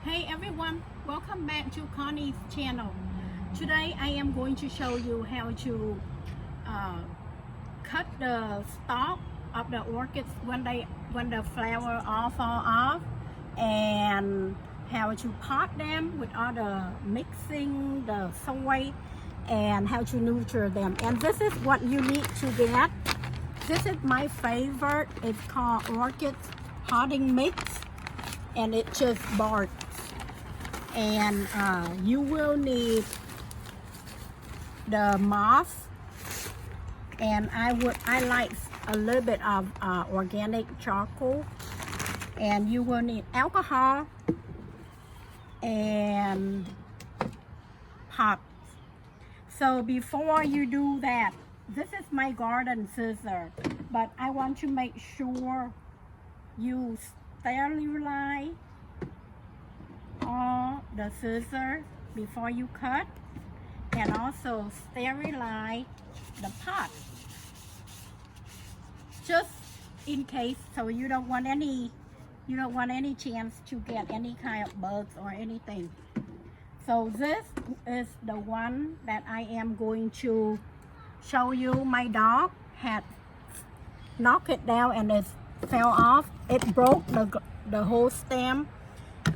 Hey everyone, welcome back to Connie's channel. Today I am going to show you how to cut the stalk of the orchids when the flower all fall off, and how to pot them with all the mixing, the soil, and how to nurture them. And this is what you need to get. This is my favorite. It's called Orchid potting mix, and it just bark. And you will need the moss, and I like a little bit of organic charcoal, and you will need alcohol and pot. So before you do that, this is my garden scissor, but I want to make sure you sterilize all the scissors before you cut, and also sterilize the pot, just in case, so you don't want any chance to get any kind of bugs or anything. So this is the one that I am going to show you. My dog had knocked it down and it fell off. It broke the whole stem.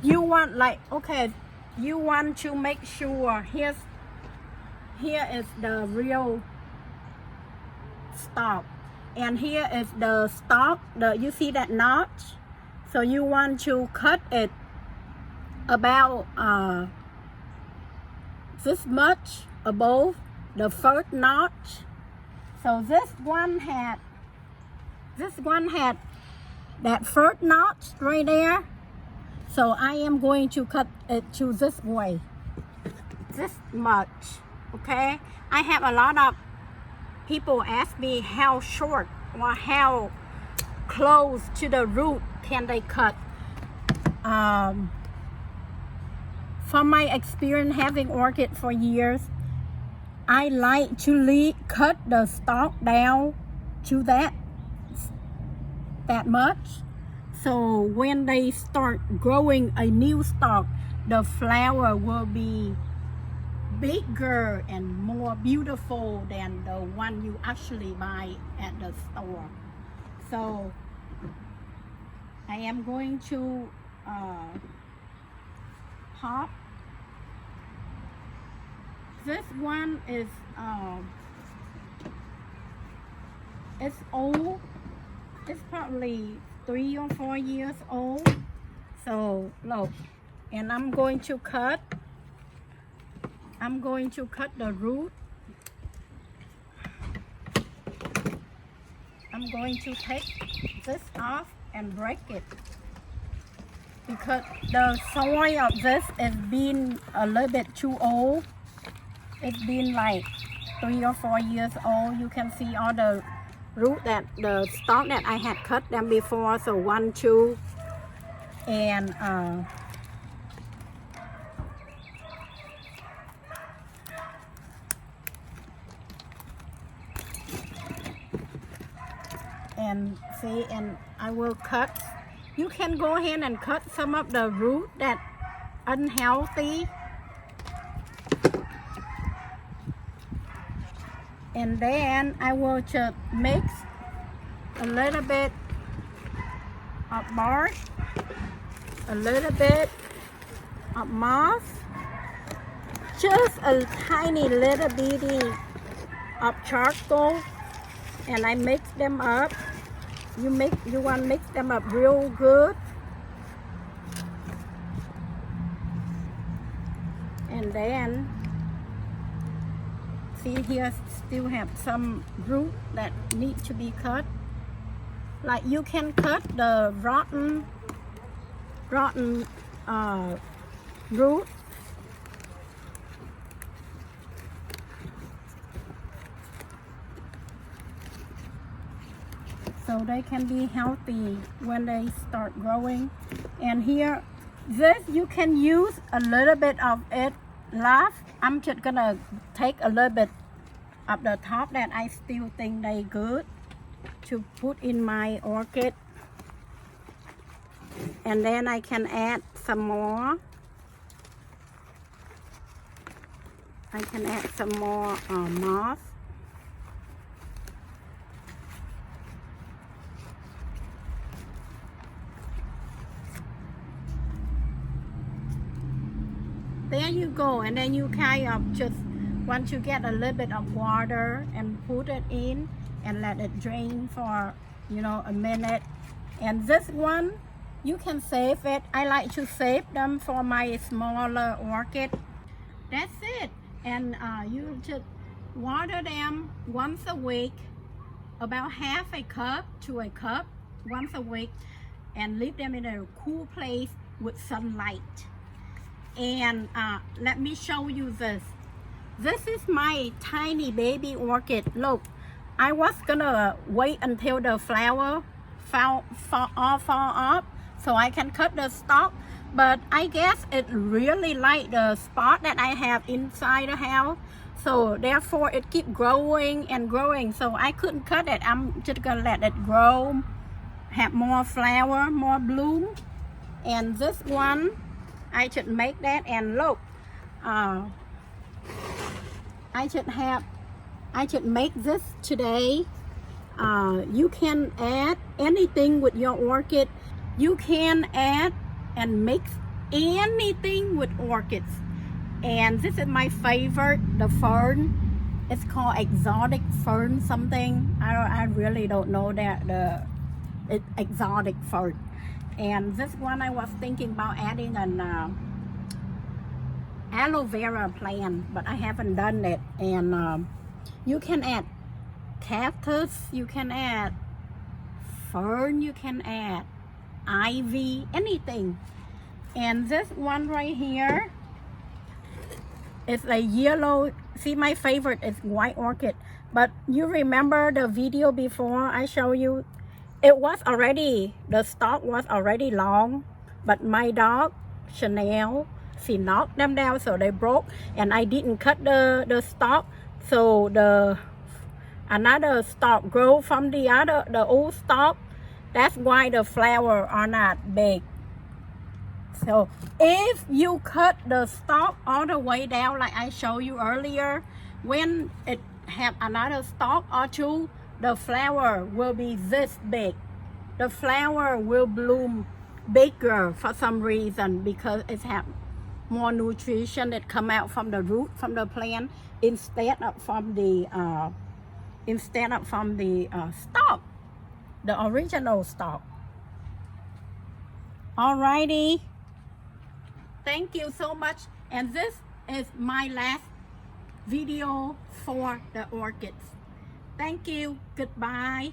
You want, like, okay, you want to make sure here is the real stalk, and here is the stalk. You see that notch? So you want to cut it about this much above the first notch. So this one had that first notch right there. So I am going to cut it to this way, this much, okay? I have a lot of people ask me how short or how close to the root can they cut. From my experience having orchid for years, I like to cut the stalk down to that much. So when they start growing a new stalk, the flower will be bigger and more beautiful than the one you actually buy at the store. So I am going to pop. This one is it's old. It's probably 3 or 4 years old. So look, and I'm going to cut the root. I'm going to take this off and break it, because the soil of this has been a little bit too old. It's been like 3 or 4 years old. You can see all the root, that the stalk that I had cut them before. So 1, 2, and see, and I will cut. You can go ahead and cut some of the root that unhealthy, and then I will just mix a little bit of bark, a little bit of moss, just a tiny little bitty of charcoal, and I mix them up. You want to mix them up real good, and then see, here still have some root that need to be cut. Like, you can cut the rotten root. So they can be healthy when they start growing. And here, this you can use a little bit of it left. I'm just gonna take a little bit of the top that I still think they good to put in my orchid, and then I can add some more I can add some more moss. There you go, and then you kind of just, once you get a little bit of water and put it in and let it drain for, you know, a minute. And this one, you can save it. I like to save them for my smaller orchid. That's it. And you just water them once a week, about half a cup to a cup once a week, and leave them in a cool place with sunlight. And let me show you this. This is my tiny baby orchid. Look, I was gonna wait until the flower fall off so I can cut the stalk, but I guess it really like the spot that I have inside the house, so therefore it keep growing and growing, so I couldn't cut it. I'm just gonna let it grow, have more flower, more bloom. And this one, I should make that. And look, I should make this today. You can add anything with your orchid. You can add and mix anything with orchids. And this is my favorite, the fern. It's called exotic fern something. I really don't know that it's exotic fern. And this one I was thinking about adding an aloe vera plant, but I haven't done it. And you can add cactus, you can add fern, you can add ivy, anything. And this one right here is a yellow. See, my favorite is white orchid, but you remember the video before I show you, it was already, the stalk was already long, but my dog Chanel, she knocked them down, so they broke, and I didn't cut the stalk, so another stalk grow from the old stalk. That's why the flower are not big. So if you cut the stalk all the way down like I showed you earlier, when it have another stalk or two, the flower will be this big. The flower will bloom bigger for some reason, because it have more nutrition that come out from the root, from the plant, instead of from the stalk, the original stalk. Alrighty, thank you so much. And this is my last video for the orchids. Thank you. Goodbye.